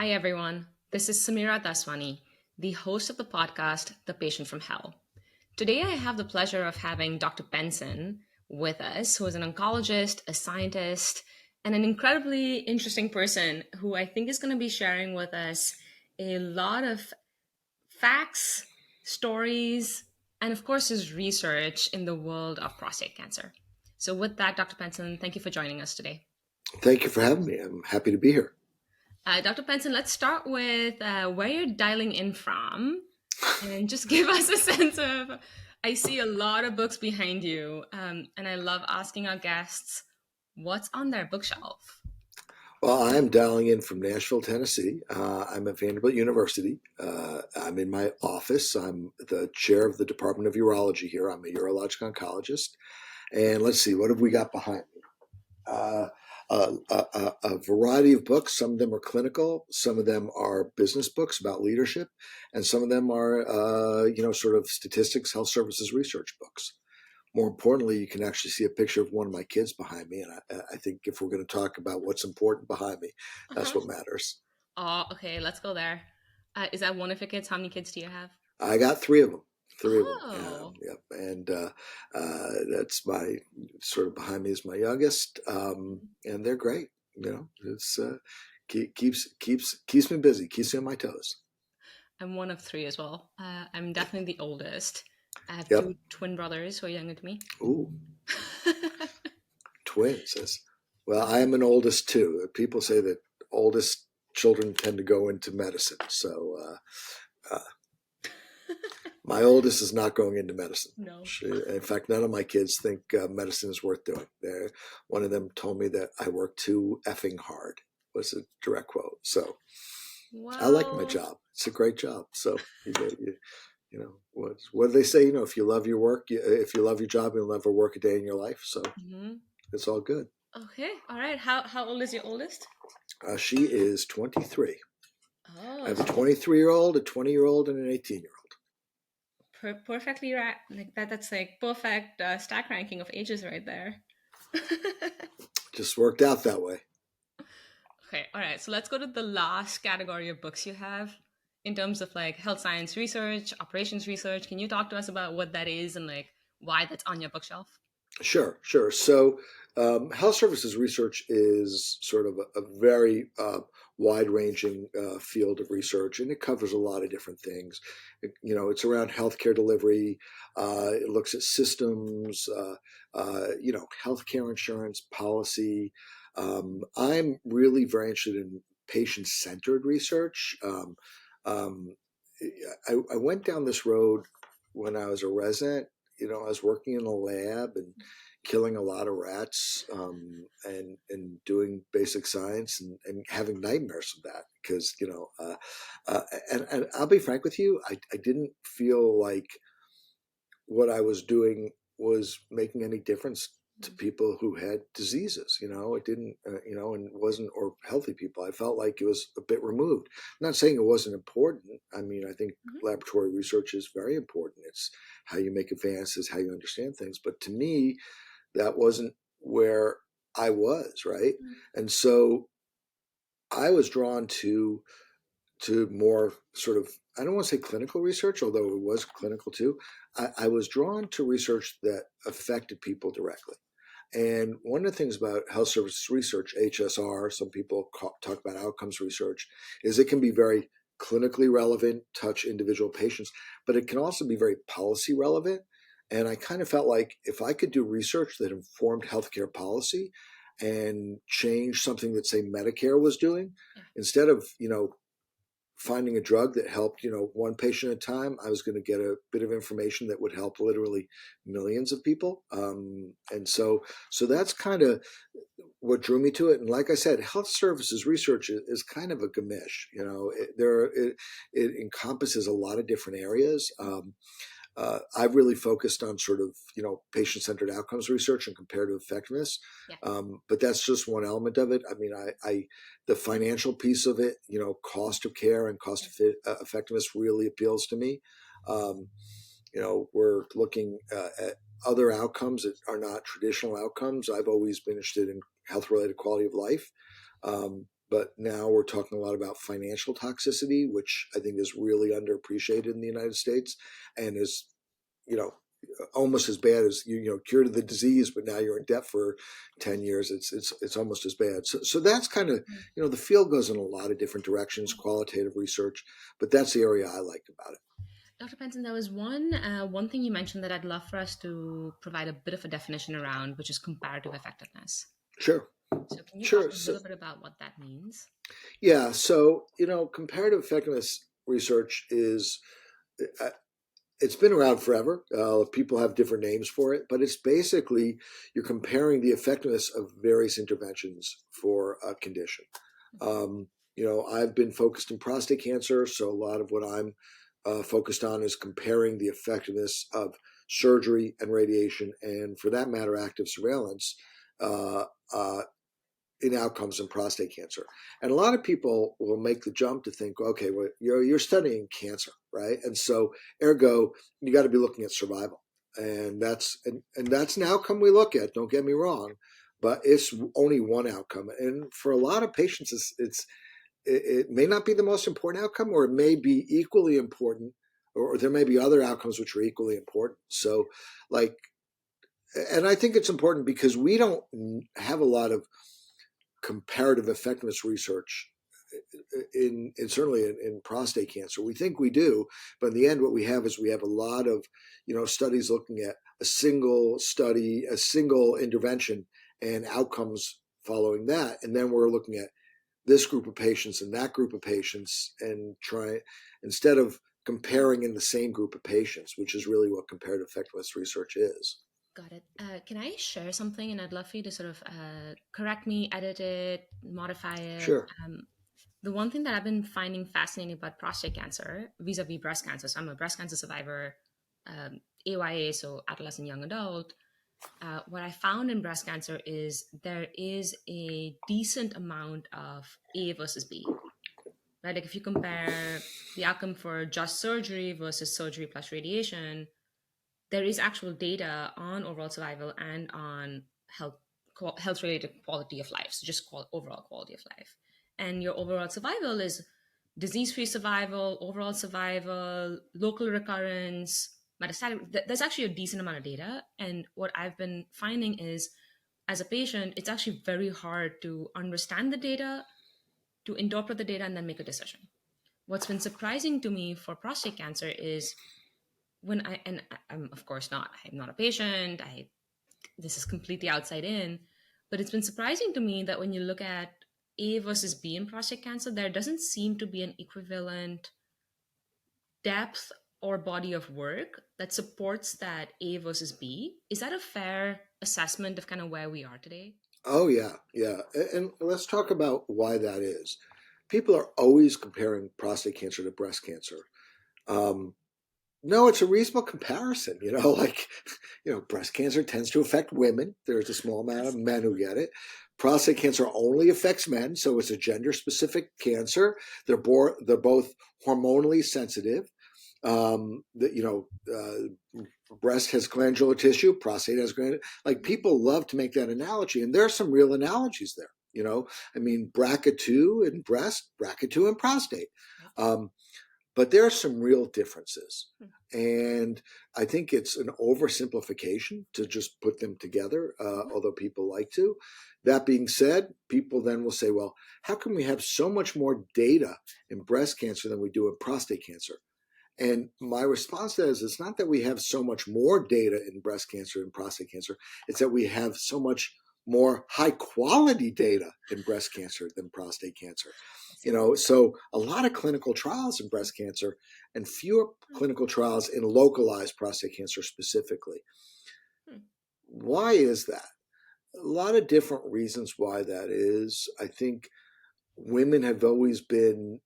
Hi, everyone. This is Samira Daswani, the host of the podcast, The Patient from Hell. Today, I have the pleasure of having Dr. Penson with us, who is an oncologist, a scientist, and an incredibly interesting person who I think is going to be sharing with us a lot of facts, stories, and of course, his research in the world of prostate cancer. So, with that, Dr. Penson, thank you for joining us today. Thank you for having me. I'm happy to be here. Dr. Penson, let's start with where you're dialing in from and just give us a sense of. I see a lot of books behind you, and I love asking our guests what's on their bookshelf. Well, I'm dialing in from Nashville, Tennessee. I'm at Vanderbilt University. I'm in my office. I'm the chair of the Department of Urology here. I'm a urologic oncologist. And let's see, what have we got behind me? A variety of books. Some of them are clinical. Some of them are business books about leadership. And some of them are, sort of statistics, health services research books. More importantly, you can actually see a picture of one of my kids behind me. And I think if we're going to talk about what's important behind me, that's Uh-huh. what matters. Oh, okay, let's go there. Is that one of your kids? How many kids do you have? I got three of them. Three of them. Oh, Yep. And that's my sort of behind me is my youngest. And they're great. It's keeps me busy, keeps me on my toes. I'm one of three as well. I'm definitely the oldest. I have Yep. two twin brothers who are younger than me. Ooh, twins. Well, I am an oldest too. People say that oldest children tend to go into medicine. So my oldest is not going into medicine. No. In fact, none of my kids think medicine is worth doing. One of them told me that I work too effing hard, was a direct quote. So I like my Well, job. It's a great job. So what do they say? If you love your work, if you love your job, you'll never work a day in your life. So mhm. it's all good. Okay, all right. How old is your oldest? She is 23. I Oh, have a so 23-year-old, a 20-year-old, and an 18-year-old. perfectly right. Like that. That's like perfect stack ranking of ages right there. Just worked out that way. Okay, all right. So let's go to the last category of books you have in terms of like health science research, operations research. Can you talk to us about what that is and like why that's on your bookshelf? Sure, sure. So, health services research is sort of a very wide-ranging field of research, and it covers a lot of different things. It's around healthcare delivery. It looks at systems, healthcare insurance policy. I'm really very interested in patient-centered research. Um, I went down this road when I was a resident. I was working in a lab and killing a lot of rats, and doing basic science, and having nightmares of that because and I'll be frank with you, I didn't feel like what I was doing was making any difference to people who had diseases. It didn't, and wasn't, or healthy people. I felt like it was a bit removed. I'm not saying it wasn't important. I mean, I think Mhm. laboratory research is very important. It's how you make advances, how you understand things. But to me, that wasn't where I was, right? And so I was drawn to more sort of, I don't want to say clinical research, although it was clinical too. I was drawn to research that affected people directly. And one of the things about health services research, HSR, some people talk about outcomes research, is it can be very clinically relevant, touch individual patients, but it can also be very policy relevant. And I kind of felt like if I could do research that informed healthcare policy and change something that, say, Medicare was doing, Yeah. instead of, finding a drug that helped, one patient at a time, I was going to get a bit of information that would help literally millions of people. And so that's kind of what drew me to it. And like I said, health services research is kind of a gamish. It encompasses a lot of different areas. I've really focused on sort of, patient-centered outcomes research and comparative effectiveness. Yeah. But that's just one element of it. I mean, the financial piece of it, cost of care and cost effectiveness really appeals to me. Um, we're looking at other outcomes that are not traditional outcomes. I've always been interested in health-related quality of life. but now we're talking a lot about financial toxicity, which I think is really underappreciated in the United States and is, you know, almost as bad as cured of the disease, but now you're in debt for 10 years. It's almost as bad. So that's kind of, the field goes in a lot of different directions, qualitative research, but that's the area I liked about it. Dr. Penson, there was one thing you mentioned that I'd love for us to provide a bit of a definition around, which is comparative effectiveness. Sure. So can you Sure. talk a little bit about what that means? Yeah. So, comparative effectiveness research it's been around forever. People have different names for it, but it's basically you're comparing the effectiveness of various interventions for a condition. I've been focused in prostate cancer, so a lot of what I'm focused on is comparing the effectiveness of surgery and radiation, and for that matter, active surveillance uh, uh, in outcomes in prostate cancer. And a lot of people will make the jump to think, okay, well, you're studying cancer, right? And so, ergo, you got to be looking at survival, and that's an outcome we look at. Don't get me wrong, but it's only one outcome, and for a lot of patients, it may not be the most important outcome, or it may be equally important, or there may be other outcomes which are equally important. So, and I think it's important because we don't have a lot of comparative effectiveness research in certainly in prostate cancer. We think we do, but in the end, what we have is we have a lot of studies looking at a single study, a single intervention, and outcomes following that, and then we're looking at this group of patients and that group of patients, and try instead of comparing in the same group of patients, which is really what comparative effectiveness research is. Got it. Can I share something? And I'd love for you to sort of correct me, edit it, modify it. Sure. The one thing that I've been finding fascinating about prostate cancer vis-a-vis breast cancer, so I'm a breast cancer survivor, AYA, so adolescent young adult. What I found in breast cancer is there is a decent amount of A versus B. Right? Like if you compare the outcome for just surgery versus surgery plus radiation, there is actual data on overall survival and on health related quality of life, so just overall quality of life. And your overall survival is disease free survival, overall survival, local recurrence, metastatic. There's actually a decent amount of data, and what I've been finding is as a patient it's actually very hard to understand the data, to interpret the data, and then make a decision. What's been surprising to me for prostate cancer is I'm of course I'm not a patient. This is completely outside in, but it's been surprising to me that when you look at A versus B in prostate cancer, there doesn't seem to be an equivalent depth or body of work that supports that A versus B. Is that a fair assessment of kind of where we are today? Oh yeah, yeah. And let's talk about why that is. People are always comparing prostate cancer to breast cancer. Um, no, it's a reasonable comparison. Breast cancer tends to affect women. There's a small amount of men who get it. Prostate cancer only affects men, so it's a gender-specific cancer. They're both hormonally sensitive. Breast has glandular tissue, prostate has glandular. Like people love to make that analogy, and there are some real analogies there. BRCA2 in breast, BRCA2 in prostate. But there are some real differences. And I think it's an oversimplification to just put them together, although people like to. That being said, people then will say, well, how can we have so much more data in breast cancer than we do in prostate cancer? And my response to that is it's not that we have so much more data in breast cancer and prostate cancer. It's that we have so much more high quality data in breast cancer than prostate cancer. So a lot of clinical trials in breast cancer and fewer clinical trials in localized prostate cancer specifically. Why is that? A lot of different reasons why that is. I think women have always been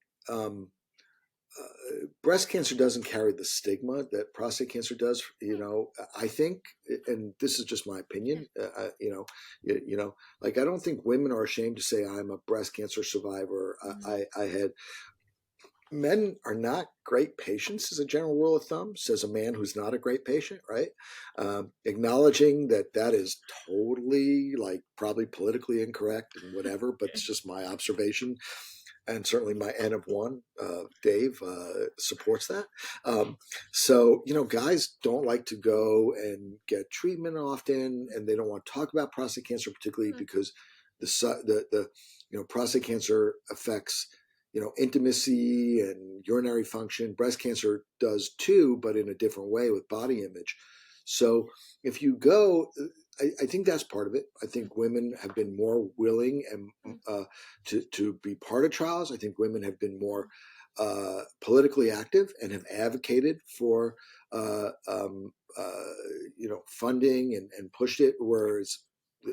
breast cancer doesn't carry the stigma that prostate cancer does. I think, and this is just my opinion. I don't think women are ashamed to say I'm a breast cancer survivor. I had men are not great patients as a general rule of thumb, says a man who's not a great patient, right? Acknowledging that that is totally like probably politically incorrect and whatever, but it's just my observation. And certainly my N of one, Dave, supports that. Um, so, guys don't like to go and get treatment often, and they don't want to talk about prostate cancer, particularly because prostate cancer affects, intimacy and urinary function. Breast cancer does too, but in a different way with body image. So if you go, I think that's part of it. I think women have been more willing and to be part of trials. I think women have been more politically active and have advocated for uh, um, funding and pushed it. Whereas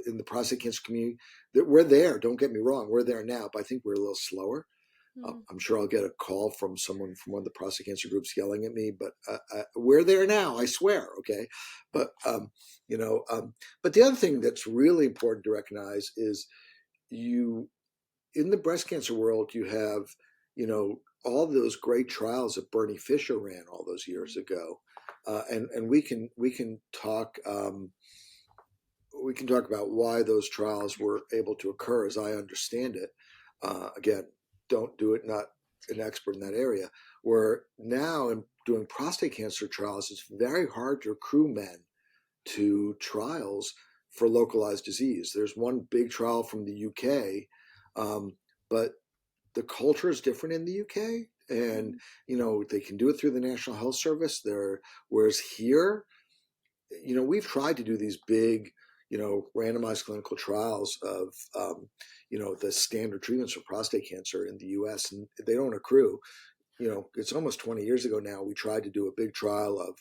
in the prostate cancer community, that we're there. Don't get me wrong, we're there now, but I think we're a little slower. I'm sure I'll get a call from someone from one of the prostate cancer groups yelling at me, but we're there now, I swear. Okay, but but the other thing that's really important to recognize is you in the breast cancer world, you have all those great trials that Bernie Fisher ran all those years ago, and we can talk. We can talk about why those trials were able to occur, as I understand it. Again, don't do it, not an expert in that area. Where now in doing prostate cancer trials, it's very hard to recruit men to trials for localized disease. There's one big trial from the UK, but the culture is different in the UK, and they can do it through the National Health Service. Whereas here, we've tried to do these big, randomized clinical trials of, the standard treatments for prostate cancer in the U.S., and they don't accrue. It's almost 20 years ago now. We tried to do a big trial of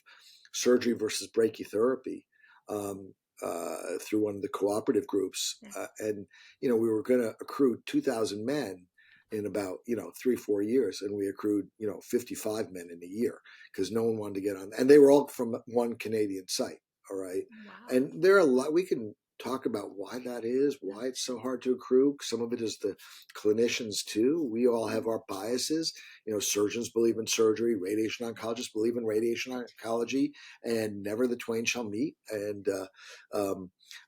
surgery versus brachytherapy through one of the cooperative groups, and we were going to accrue 2,000 men in about 3-4 years, and we accrued 55 men in a year because no one wanted to get on, and they were all from one Canadian site. All right, Wow. and there are a lot we can talk about why that is, why it's so hard to accrue. Some of it is the clinicians too. We all have our biases. Surgeons believe in surgery, radiation oncologists believe in radiation oncology, and never the twain shall meet. And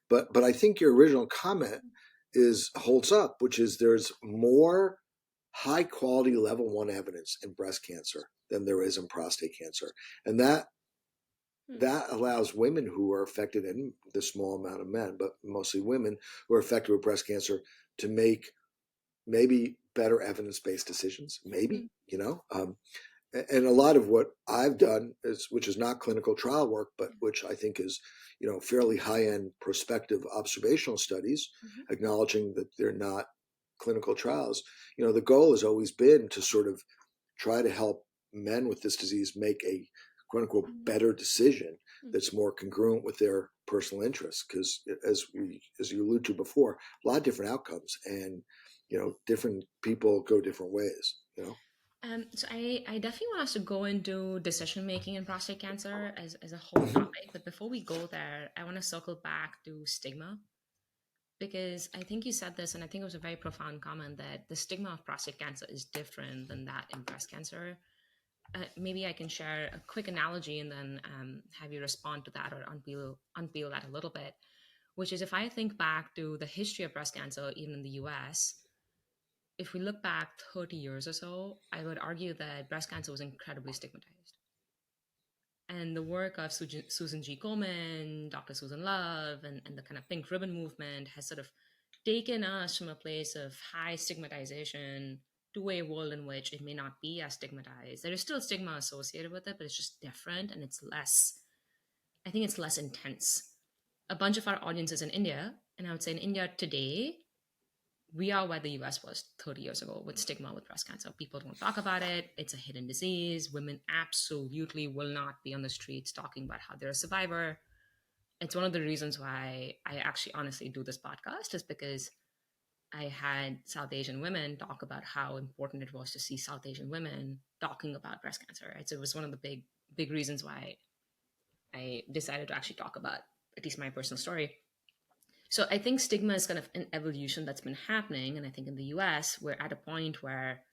but I think your original comment holds up, which is there's more high quality level 1 evidence in breast cancer than there is in prostate cancer, and that allows women who are affected, and the small amount of men, but mostly women who are affected with breast cancer, to make maybe better evidence-based decisions, maybe, and a lot of what I've done which is not clinical trial work, but which I think is, fairly high-end prospective observational studies, acknowledging that they're not clinical trials. The goal has always been to sort of try to help men with this disease make a quote unquote better decision that's more congruent with their personal interests. Because as you alluded to before, a lot of different outcomes, and different people go different ways. So I definitely want us to go into decision making in prostate cancer as a whole topic. But before we go there, I want to circle back to stigma, because I think you said this, and I think it was a very profound comment, that the stigma of prostate cancer is different than that in breast cancer. Maybe I can share a quick analogy and then have you respond to that or unpeel that a little bit, which is if I think back to the history of breast cancer, even in the US, if we look back 30 years or so, I would argue that breast cancer was incredibly stigmatized. And the work of Susan G. Komen, Dr. Susan Love, and the kind of pink ribbon movement has sort of taken us from a place of high stigmatization to a world in which it may not be as stigmatized. There is still stigma associated with it, but it's just different, and I think it's less intense. A bunch of our audience is in India, and I would say in India today, we are where the US was 30 years ago with stigma with breast cancer. People don't talk about it. It's a hidden disease. Women absolutely will not be on the streets talking about how they're a survivor. It's one of the reasons why I actually honestly do this podcast, is because I had South Asian women talk about how important it was to see South Asian women talking about breast cancer. Right? So it was one of the big reasons why I decided to actually talk about at least my personal story. So I think stigma is kind of an evolution that's been happening. And I think in the US, we're at a point where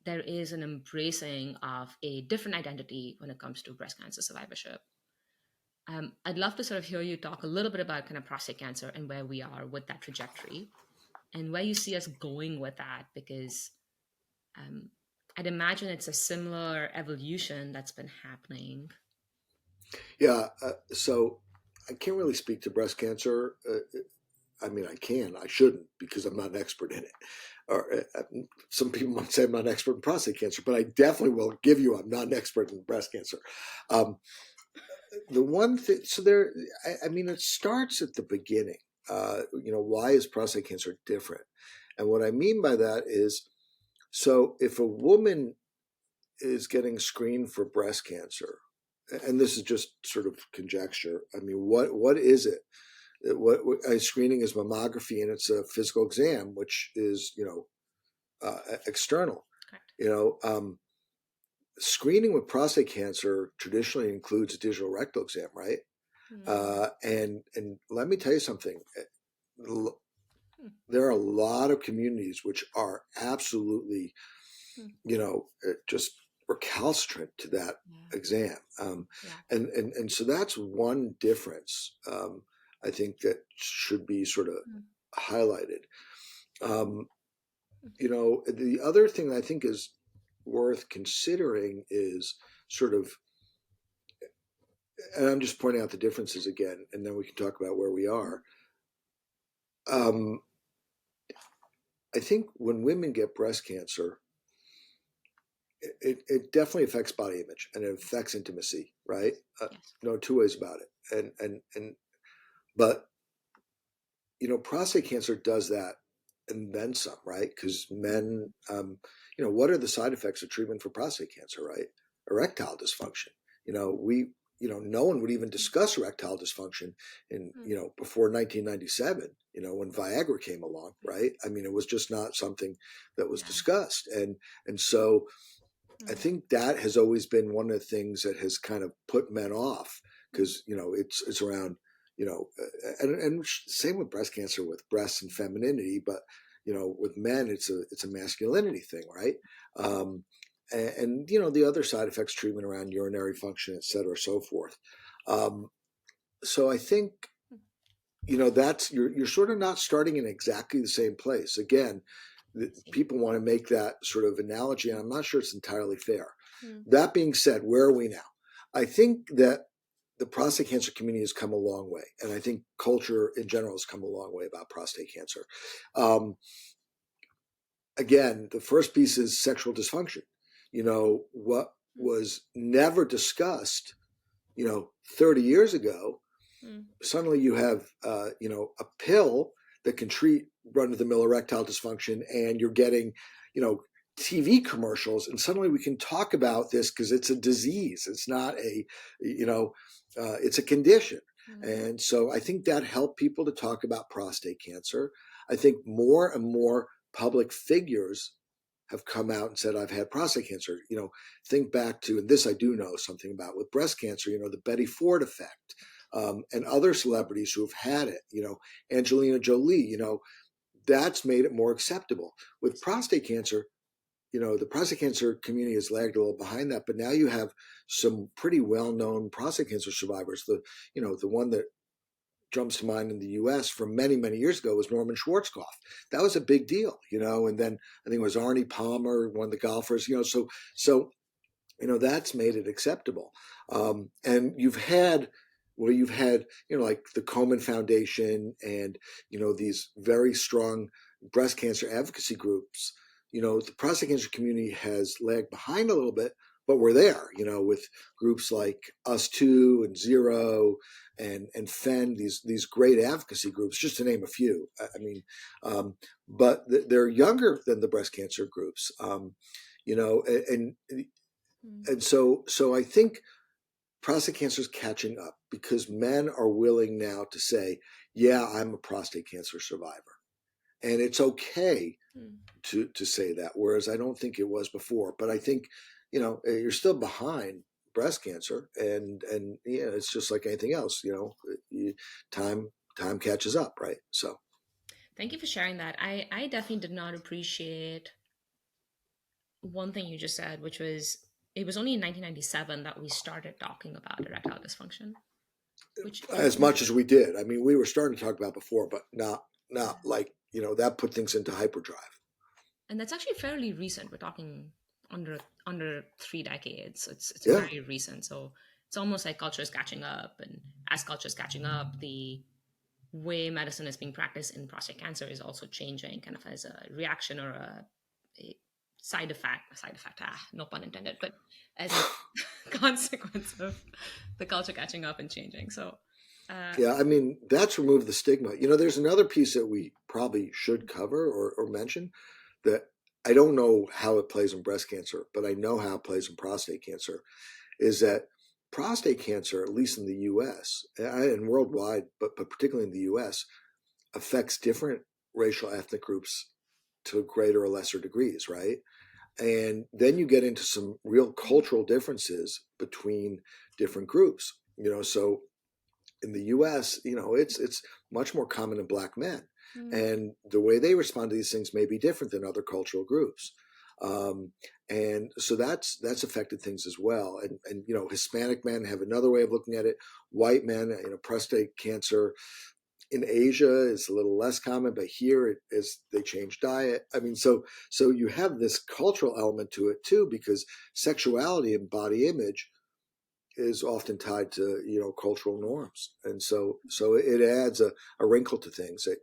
there is an embracing of a different identity when it comes to breast cancer survivorship. I'd love to sort of hear you talk a little bit about kind of prostate cancer and where we are with that trajectory and where you see us going with that, because um, I'd imagine it's a similar evolution that's been happening. Yeah, so I can't really speak to breast cancer. I mean, I can, I shouldn't because I'm not an expert in it. Or some people might say I'm not an expert in prostate cancer, but I definitely will give you I'm not an expert in breast cancer. Um, the one thing, so there, I mean, it starts at the beginning. Why is prostate cancer different? And what I mean by that is, so if a woman is getting screened for breast cancer, and this is just sort of conjecture. I mean, what is it? What a screening is mammography, and it's a physical exam, which is external. Correct. Screening with prostate cancer traditionally includes a digital rectal exam, right? Mm. And let me tell you something. There are a lot of communities which are absolutely, Mm. just recalcitrant to that Yeah. exam. Yeah. And so that's one difference, I think, that should be sort of Mm. highlighted. The other thing I think is worth considering is sort of, and I'm just pointing out the differences again, and then we can talk about where we are. Um, I think when women get breast cancer, it definitely affects body image and it affects intimacy, right? Yes. No two ways about it. But prostate cancer does that and then some, right? Because men, what are the side effects of treatment for prostate cancer, right? Erectile dysfunction. No one would even discuss erectile dysfunction in, Mm. before 1997, when Viagra came along, right? I mean, it was just not something that was Yeah. discussed. And so I Mm. think that has always been one of the things that has kind of put men off Mm. because it's around and same with breast cancer with breasts and femininity, but with men it's a masculinity thing, right? Um, and the other side effects treatment around urinary function, et cetera, so forth. Um, so I think that's you're sort of not starting in exactly the same place. Again, See. people want to make that sort of analogy, and I'm not sure it's entirely fair. Mm. That being said, where are we now? I think that the prostate cancer community has come a long way, and I think culture in general has come a long way about prostate cancer. Um, Again, the first piece is sexual dysfunction. What Mm. was never discussed, 30 years ago, Mm. suddenly you have, a pill that can treat run-of-the-mill erectile dysfunction, and you're getting, TV commercials, and suddenly we can talk about this because it's a disease. It's not it's a condition. Mm. And so I think that helped people to talk about prostate cancer. I think more and more public figures have come out and said, I've had prostate cancer. Think back to, and this I do know something about with breast cancer, the Betty Ford effect, and other celebrities who have had it, Angelina Jolie, that's made it more acceptable. With prostate cancer, the prostate cancer community has lagged a little behind that, but now you have some pretty well-known prostate cancer survivors. The one that jumps to mind in the U.S. from many, many years ago was Norman Schwarzkopf. That was a big deal, and then I think it was Arnie Palmer, one of the golfers, so that's made it acceptable. And you've had like the Komen Foundation and these very strong breast cancer advocacy groups. The prostate cancer community has lagged behind a little bit, but we're there, with groups like Us Too and Zero and FEN, these great advocacy groups, just to name a few. I mean, but they're younger than the breast cancer groups. And Mm. and so I think prostate cancer is catching up because men are willing now to say, yeah, I'm a prostate cancer survivor. And it's okay Mm. to say that, whereas I don't think it was before. But I think, you're still behind breast cancer, and it's just like anything else, time catches up, right? So Thank you for sharing that. I definitely did not appreciate one thing you just said, which was it was only in 1997 that we started talking about erectile dysfunction, which As much as we did. I mean, we were starting to talk about before, but not like, that put things into hyperdrive. and that's actually fairly recent. We're talking under 3 decades. It's Yeah. very recent. So it's almost like culture is catching up, and as culture is catching up, the way medicine is being practiced in prostate cancer is also changing, kind of as a reaction or a side effect, no pun intended, but as a consequence of the culture catching up and changing. So uh, Yeah, I mean, that's removed the stigma. There's another piece that we probably should cover or mention that I don't know how it plays in breast cancer, but I know how it plays in prostate cancer, is that prostate cancer, at least in the US and worldwide, but particularly in the US, affects different racial ethnic groups to greater or lesser degrees, right? And then you get into some real cultural differences between different groups. So in the US, it's much more common in black men. mm, And the way they respond to these things may be different than other cultural groups. Um, and so that's affected things as well. And Hispanic men have another way of looking at it. White men, prostate cancer in Asia is a little less common, but here it is, they change diet. I mean, so you have this cultural element to it too, because sexuality and body image is often tied to cultural norms, and so it adds a wrinkle to things that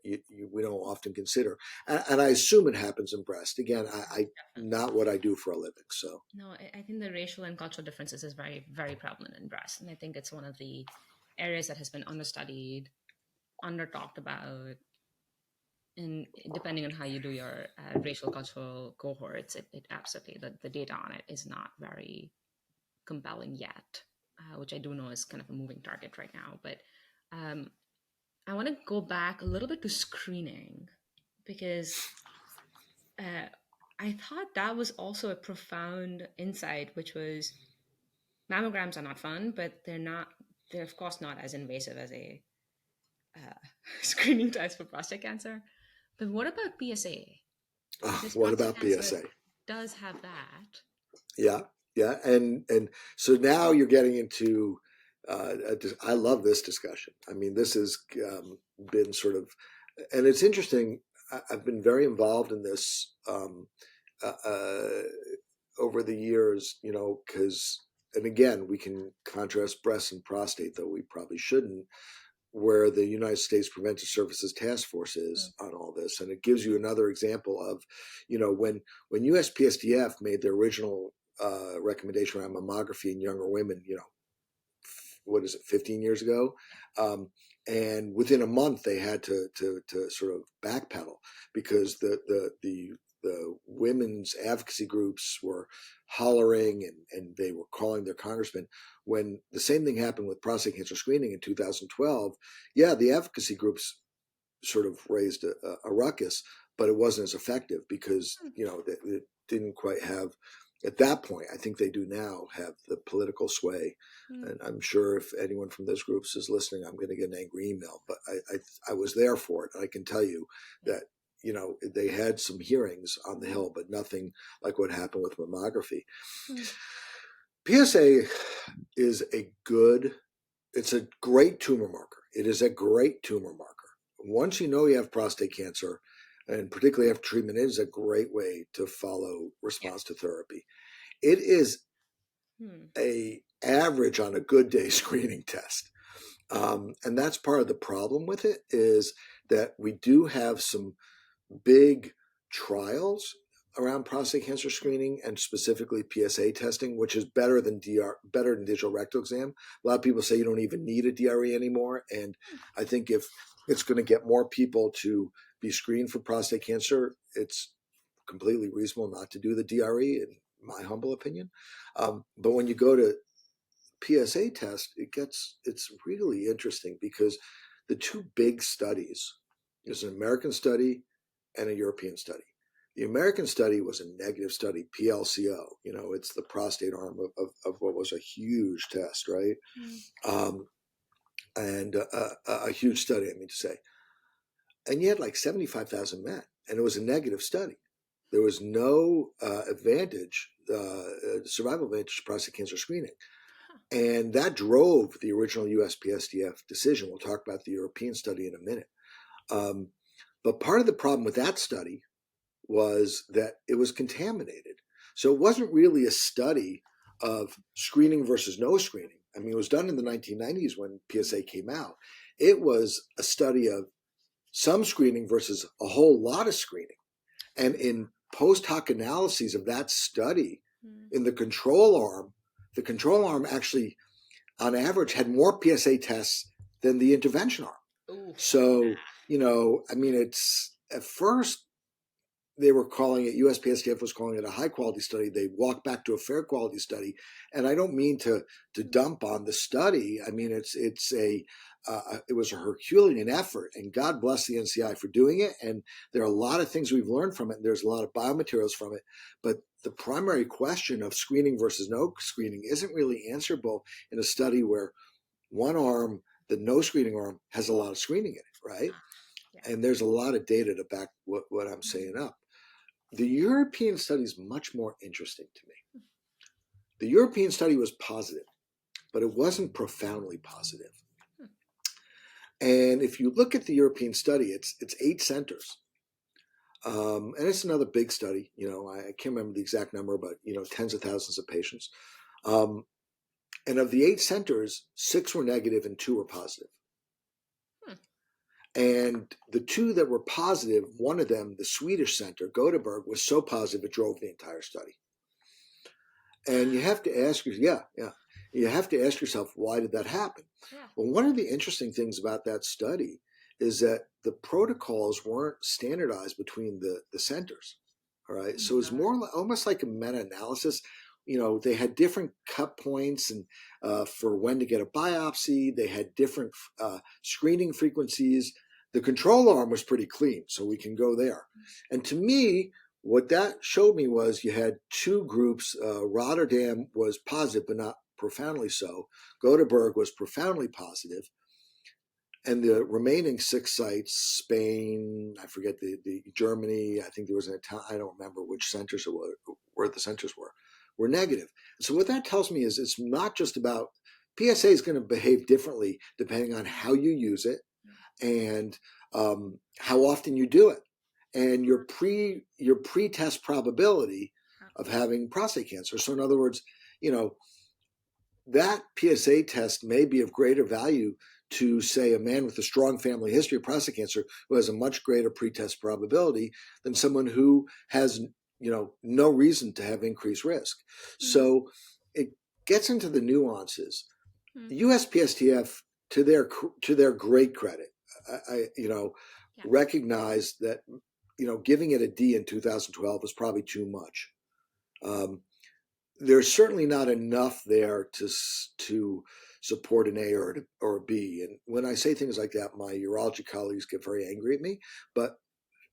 we don't often consider, and I assume it happens in breast. Again, I not what I do for a living. So no, I think the racial and cultural differences is very, very prevalent in breast, and I think it's one of the areas that has been understudied, under talked about, and depending on how you do your racial cultural cohorts, it absolutely the data on it is not very compelling yet, which I do know is kind of a moving target right now. But um, I want to go back a little bit to screening, because uh, I thought that was also a profound insight, which was mammograms are not fun, but they're of course not as invasive as a uh, screening test for prostate cancer. But what about PSA? Because what prostate about cancer PSA? does have that. Yeah, yeah, and so now you're getting into. I love this discussion. I mean, this has been sort of, and it's interesting. I've been very involved in this uh, uh, over the years, because, and again, we can contrast breast and prostate, though we probably shouldn't, where the United States Preventive Services Task Force Mm, is on all this. And it gives you another example of, when USPSTF made their original recommendation around mammography in younger women, what is it, 15 years ago? Um, and within a month, they had to sort of backpedal because the women's advocacy groups were hollering and they were calling their congressmen. When the same thing happened with prostate cancer screening in 2012, yeah, the advocacy groups sort of raised a ruckus, but it wasn't as effective because it didn't quite have, at that point. I think they do now have the political sway, mm, and I'm sure if anyone from those groups is listening, I'm going to get an angry email. But I was there for it, and I can tell you yeah. that they had some hearings on the Hill, but nothing like what happened with mammography. Mm, PSA is it's a great tumor marker. It is a great tumor marker. Once you know you have prostate cancer, and particularly after treatment, it is a great way to follow response yes. to therapy. It is Hmm. a average on a good day screening test. And that's part of the problem with it, is that we do have some big trials around prostate cancer screening and specifically PSA testing, which is better than digital rectal exam. A lot of people say you don't even need a DRE anymore. And I think if it's going to get more people to be screened for prostate cancer, it's completely reasonable not to do the DRE, in my humble opinion. But when you go to PSA test, it's really interesting because the two big studies, there's an American study and a European study. The American study was a negative study, PLCO. It's the prostate arm of what was a huge test, right? Mm, Um, and a huge study, I mean to say. And you had like 75,000 men, and it was a negative study. there was no survival advantage to prostate cancer screening. Huh. And that drove the original USPSTF decision. We'll talk about the European study in a minute. But part of the problem with that study was that it was contaminated. So it wasn't really a study of screening versus no screening. I mean, it was done in the 1990s when PSA came out. It was a study of some screening versus a whole lot of screening. And in post hoc analyses of that study, in the control arm actually, on average, had more PSA tests than the intervention arm. Ooh. So, I mean, it's at first they were calling it, USPSTF was calling it a high quality study. They walked back to a fair quality study. And I don't mean to dump on the study. I mean, it was a Herculean effort, and God bless the NCI for doing it. And there are a lot of things we've learned from it. There's a lot of biomaterials from it. But the primary question of screening versus no screening isn't really answerable in a study where one arm, the no screening arm, has a lot of screening in it, right? Yeah. And there's a lot of data to back what I'm saying up. The European study is much more interesting to me. The European study was positive, but it wasn't profoundly positive. And if you look at the European study, it's 8 centers. And it's another big study. I can't remember the exact number, but, tens of thousands of patients. And of the 8 centers, 6 were negative and 2 were positive. And the 2 that were positive, one of them, the Swedish center, Gothenburg, was so positive it drove the entire study. And you have to ask you have to ask yourself, why did that happen? Yeah. Well, one of the interesting things about that study is that the protocols weren't standardized between the centers. All right. So it's more almost like a meta-analysis. They had different cut points and for when to get a biopsy. They had different screening frequencies. The control arm was pretty clean, so we can go there. And to me, what that showed me was you had 2 groups. Rotterdam was positive, but not profoundly so. Gothenburg was profoundly positive. And the remaining 6 sites, Spain, I forget the Germany, I think there was I don't remember which centers it was, where the centers were negative. So what that tells me is it's not just about, PSA is going to behave differently depending on how you use it and how often you do it, and your pre-test probability of having prostate cancer. So in other words, that PSA test may be of greater value to, say, a man with a strong family history of prostate cancer who has a much greater pre-test probability than someone who has, no reason to have increased risk. So it gets into the nuances. The USPSTF, to their great credit, recognized that, giving it a D in 2012 was probably too much. There's certainly not enough there to support an A or a B. And when I say things like that, my urology colleagues get very angry at me, but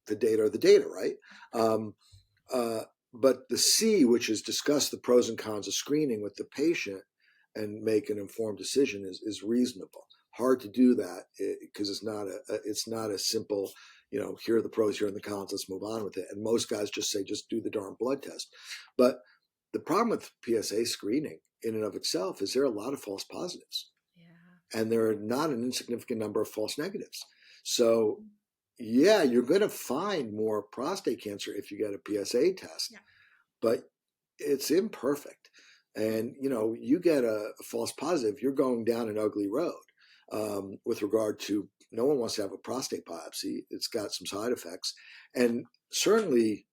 the data are the data, right? But the C, which is discuss the pros and cons of screening with the patient and make an informed decision, is reasonable. Hard to do that because it's not a simple, here are the pros, here are the cons, let's move on with it. And most guys just say, just do the darn blood test. But the problem with PSA screening in and of itself is there are a lot of false positives. Yeah. And there are not an insignificant number of false negatives. So yeah, you're going to find more prostate cancer if you get a PSA test, but it's imperfect. And, you get a false positive, you're going down an ugly road with regard to, no one wants to have a prostate biopsy. It's got some side effects. And certainly,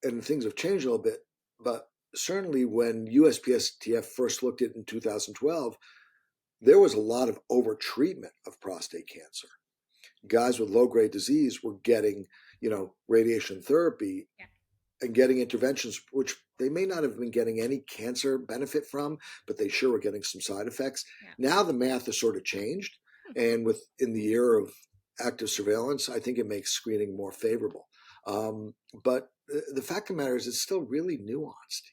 and things have changed a little bit, but certainly when USPSTF first looked at it in 2012, there was a lot of overtreatment of prostate cancer. Guys with low-grade disease were getting, radiation therapy and getting interventions, which they may not have been getting any cancer benefit from, but they sure were getting some side effects. Yeah. Now the math has sort of changed. And in the era of active surveillance, I think it makes screening more favorable. But the fact of the matter is it's still really nuanced,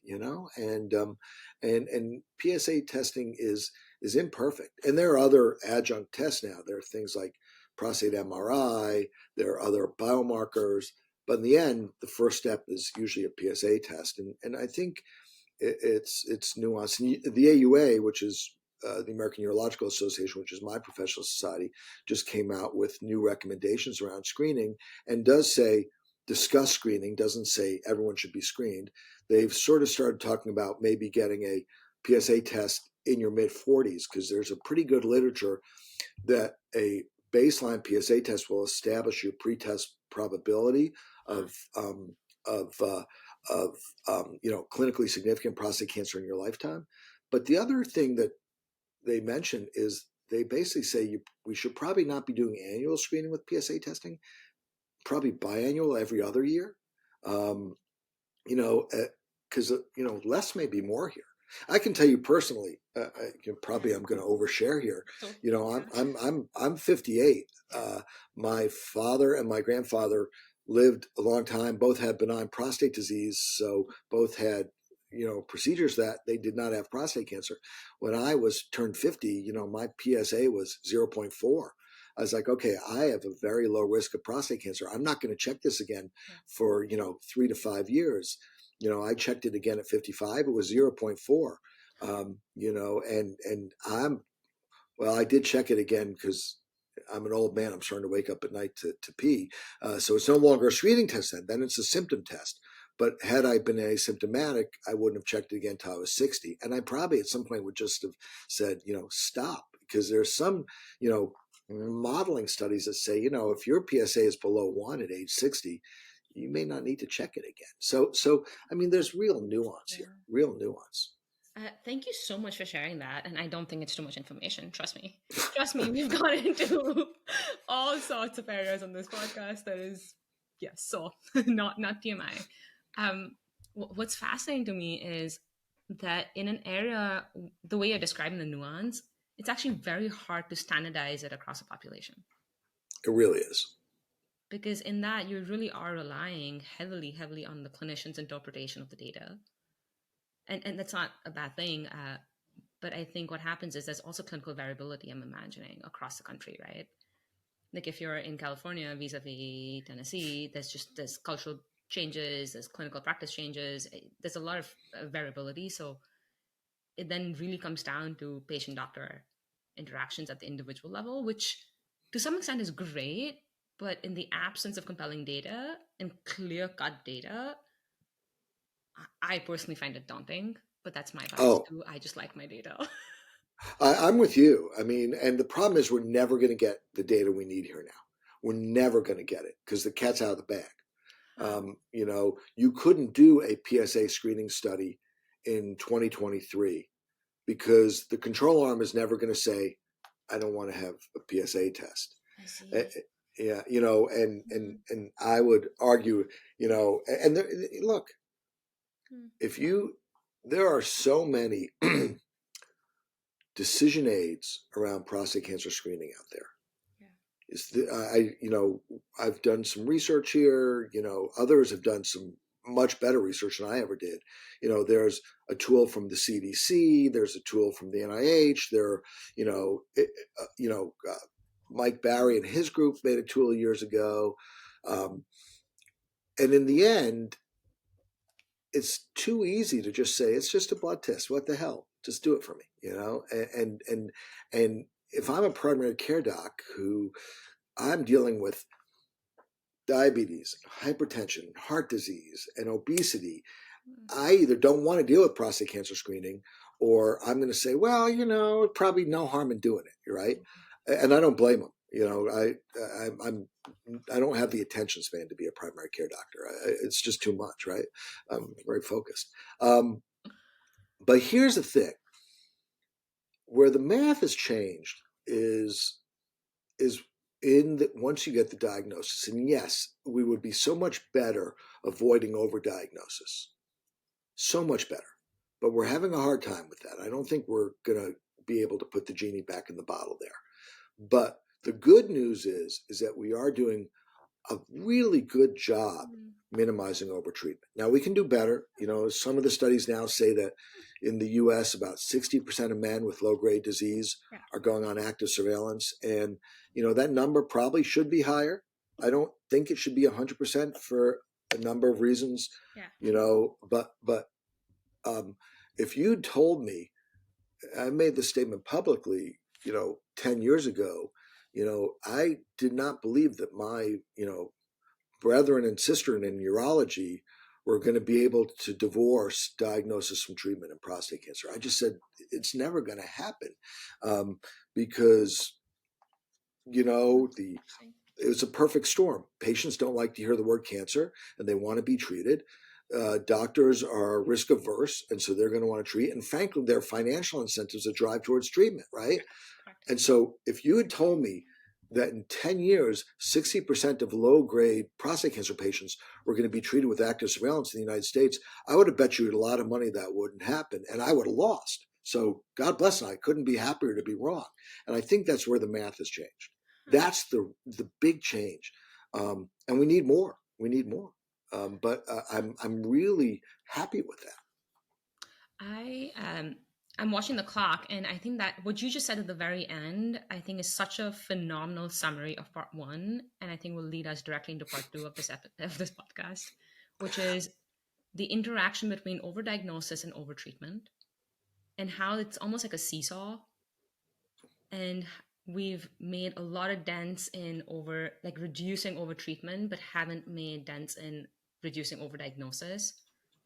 and PSA testing is imperfect. And there are other adjunct tests now. There are things like prostate MRI, there are other biomarkers, But in the end, the first step is usually a PSA test. And I think it's nuanced. And the AUA, which is the American Urological Association, which is my professional society, just came out with new recommendations around screening and does say discuss screening, doesn't say everyone should be screened. They've sort of started talking about maybe getting a PSA test in your mid 40s, because there's a pretty good literature that a baseline PSA test will establish your pre-test probability of clinically significant prostate cancer in your lifetime. But the other thing that they mention is they basically say we should probably not be doing annual screening with PSA testing, probably biannual every other year. Because less may be more here. I can tell you personally, I'm going to overshare here. I'm 58. My father and my grandfather lived a long time. Both had benign prostate disease, so both had procedures that they did not have prostate cancer. When I was turned 50, my PSA was 0.4. I was like, okay, I have a very low risk of prostate cancer. I'm not going to check this again for 3 to 5 years. I checked it again at 55. It was 0.4. And I did check it again because I'm an old man. I'm starting to wake up at night to pee. So it's no longer a screening test then it's a symptom test. But had I been asymptomatic, I wouldn't have checked it again until I was 60. And I probably at some point would just have said, stop, because there's some, modeling studies that say, if your PSA is below 1 at age 60, you may not need to check it again. So I mean, there's real nuance here, real nuance. Thank you so much for sharing that. And I don't think it's too much information. Trust me. We've gone into all sorts of areas on this podcast that is, so not TMI. What's fascinating to me is that in an area, the way you're describing the nuance, it's actually very hard to standardize it across a population. It really is. Because in that, you really are relying heavily on the clinician's interpretation of the data. And that's not a bad thing. But I think what happens is there's also clinical variability, I'm imagining, across the country, right? Like if you're in California vis-a-vis Tennessee, there's cultural changes, there's clinical practice changes, there's a lot of variability. So it then really comes down to patient-doctor interactions at the individual level, which to some extent is great, but in the absence of compelling data and clear-cut data, I personally find it daunting, but that's my bias too. I just like my data. I'm with you. I mean, and the problem is we're never going to get the data we need here now. We're never going to get it because the cat's out of the bag. You couldn't do a PSA screening study in 2023 because the control arm is never going to say, I don't want to have a PSA test. I see. And I would argue, look, there are so many decision aids around prostate cancer screening out there. I've done some research here. Others have done some much better research than I ever did. There's a tool from the CDC. There's a tool from the NIH. Mike Barry and his group made a tool years ago. And in the end, it's too easy to just say, it's just a blood test. What the hell? Just do it for me, And if I'm a primary care doc who I'm dealing with diabetes, hypertension, heart disease, and obesity, I either don't want to deal with prostate cancer screening, or I'm going to say, well, probably no harm in doing it, right? And I don't blame them. I don't have the attention span to be a primary care doctor. It's just too much, right? I'm very focused. But here's the thing: where the math has changed is once you get the diagnosis. And yes, we would be so much better avoiding overdiagnosis, so much better. But we're having a hard time with that. I don't think we're going to be able to put the genie back in the bottle there. But the good news is that we are doing a really good job minimizing overtreatment. Now, we can do better. Some of the studies now say that in the U.S., about 60% of men with low-grade disease are going on active surveillance. And, that number probably should be higher. I don't think it should be 100% for a number of reasons, Yeah. but um, if you'd told me, I made this statement publicly, 10 years ago, I did not believe that my, brethren and sister in urology were going to be able to divorce diagnosis from treatment in prostate cancer. I just said it's never going to happen, because the Interesting. it was a perfect storm. Patients don't like to hear the word cancer and they want to be treated. Doctors are risk averse, and so they're going to want to treat. And frankly, there are financial incentives that drive towards treatment, right? Correct. And so if you had told me that in 10 years, 60% of low grade prostate cancer patients were going to be treated with active surveillance in the United States, I would have bet you a lot of money that wouldn't happen, and I would have lost. So God bless, and I couldn't be happier to be wrong. And I think that's where the math has changed. That's the big change, and we need more. We need more. But I'm really happy with that. I'm watching the clock, and I think that what you just said at the very end, I think, is such a phenomenal summary of part one, and I think will lead us directly into part two of this podcast, which is the interaction between overdiagnosis and overtreatment, and how it's almost like a seesaw. And we've made a lot of dents in reducing overtreatment, but haven't made dents in reducing overdiagnosis.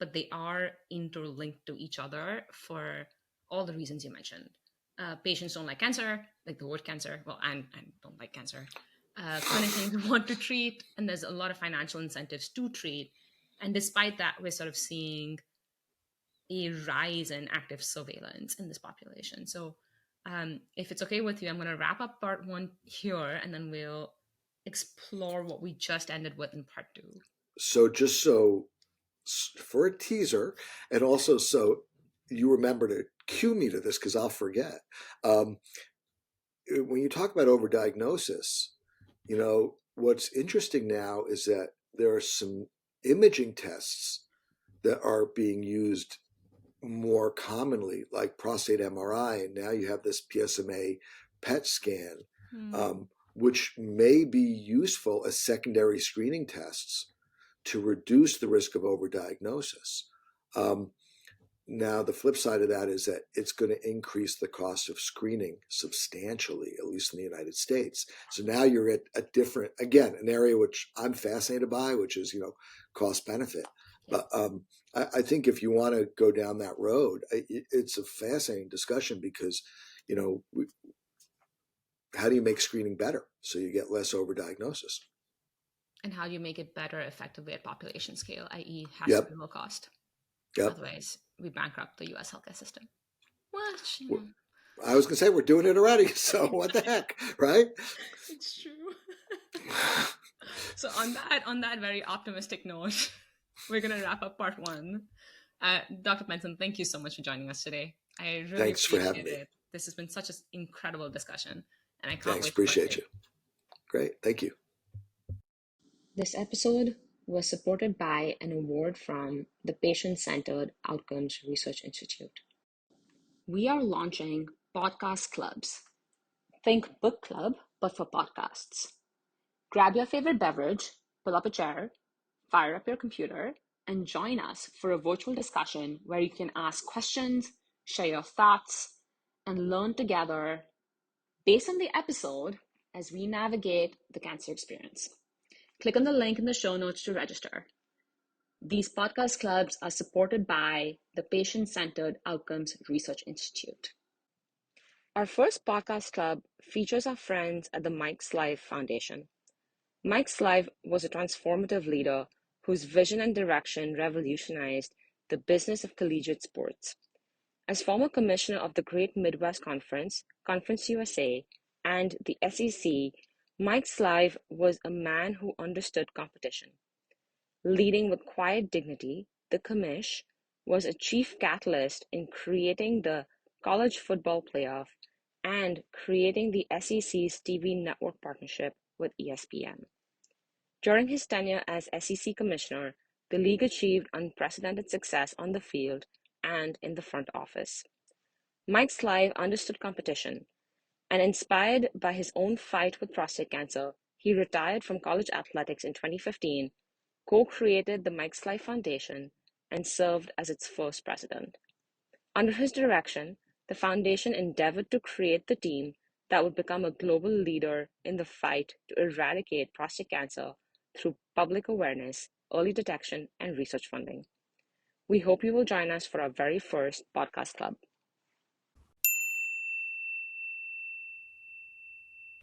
But they are interlinked to each other for all the reasons you mentioned. Patients don't like cancer, like the word cancer. Well, I don't like cancer. Clinicians want to treat, and there's a lot of financial incentives to treat. And despite that, we're sort of seeing a rise in active surveillance in this population. So, if it's okay with you, I'm going to wrap up part one here, and then we'll explore what we just ended with in part two. So just so for a teaser, and also so you remember to cue me to this because I'll forget. Um, when you talk about overdiagnosis, what's interesting now is that there are some imaging tests that are being used more commonly, like prostate MRI, and now you have this PSMA PET scan, which may be useful as secondary screening tests to reduce the risk of overdiagnosis. Um, Now, the flip side of that is that it's going to increase the cost of screening substantially, at least in the United States. So now you're at a different, again, an area which I'm fascinated by, which is, cost benefit. Yeah. But I think if you want to go down that road, it's a fascinating discussion because, how do you make screening better so you get less overdiagnosis? And how do you make it better effectively at population scale, i.e., has to be Yep. low cost? Yep. Otherwise, we bankrupt the US healthcare system. Which, I was going to say we're doing it already. So what the heck, right? it's true. So on that very optimistic note, we're going to wrap up part one. Dr. Penson, thank you so much for joining us today. I really Thanks for having appreciate me. it. This has been such an incredible discussion, and I can't Thanks. wait for part Appreciate two. you. Great. Thank you. This episode was supported by an award from the Patient-Centered Outcomes Research Institute. We are launching podcast clubs. Think book club, but for podcasts. Grab your favorite beverage, pull up a chair, fire up your computer, and join us for a virtual discussion where you can ask questions, share your thoughts, and learn together based on the episode as we navigate the cancer experience. Click on the link in the show notes to register. These podcast clubs are supported by the Patient-Centered Outcomes Research Institute. Our first podcast club features our friends at the Mike Slive Foundation. Mike Slive was a transformative leader whose vision and direction revolutionized the business of collegiate sports. As former commissioner of the Great Midwest Conference, Conference USA, and the SEC, Mike Slive was a man who understood competition. Leading with quiet dignity, the commish was a chief catalyst in creating the college football playoff and creating the SEC's TV network partnership with ESPN. During his tenure as SEC commissioner, the league achieved unprecedented success on the field and in the front office. Mike Slive understood competition, and inspired by his own fight with prostate cancer, he retired from college athletics in 2015 co-created the Mike's Life Foundation, and served as its first president. Under his direction, the foundation endeavored to create the team that would become a global leader in the fight to eradicate prostate cancer through public awareness, early detection, and research funding. We hope you will join us for our very first podcast club.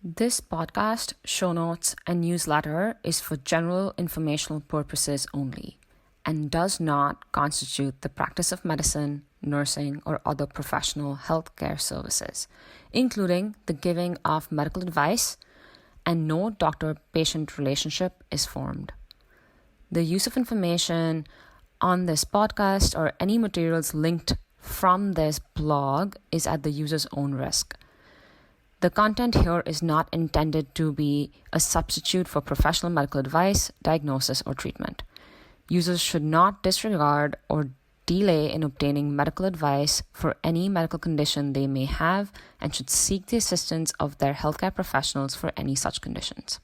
This podcast, show notes, and newsletter is for general informational purposes only and does not constitute the practice of medicine, nursing, or other professional healthcare services, including the giving of medical advice, and no doctor-patient relationship is formed. The use of information on this podcast or any materials linked from this blog is at the user's own risk. The content here is not intended to be a substitute for professional medical advice, diagnosis, or treatment. Users should not disregard or delay in obtaining medical advice for any medical condition they may have and should seek the assistance of their healthcare professionals for any such conditions.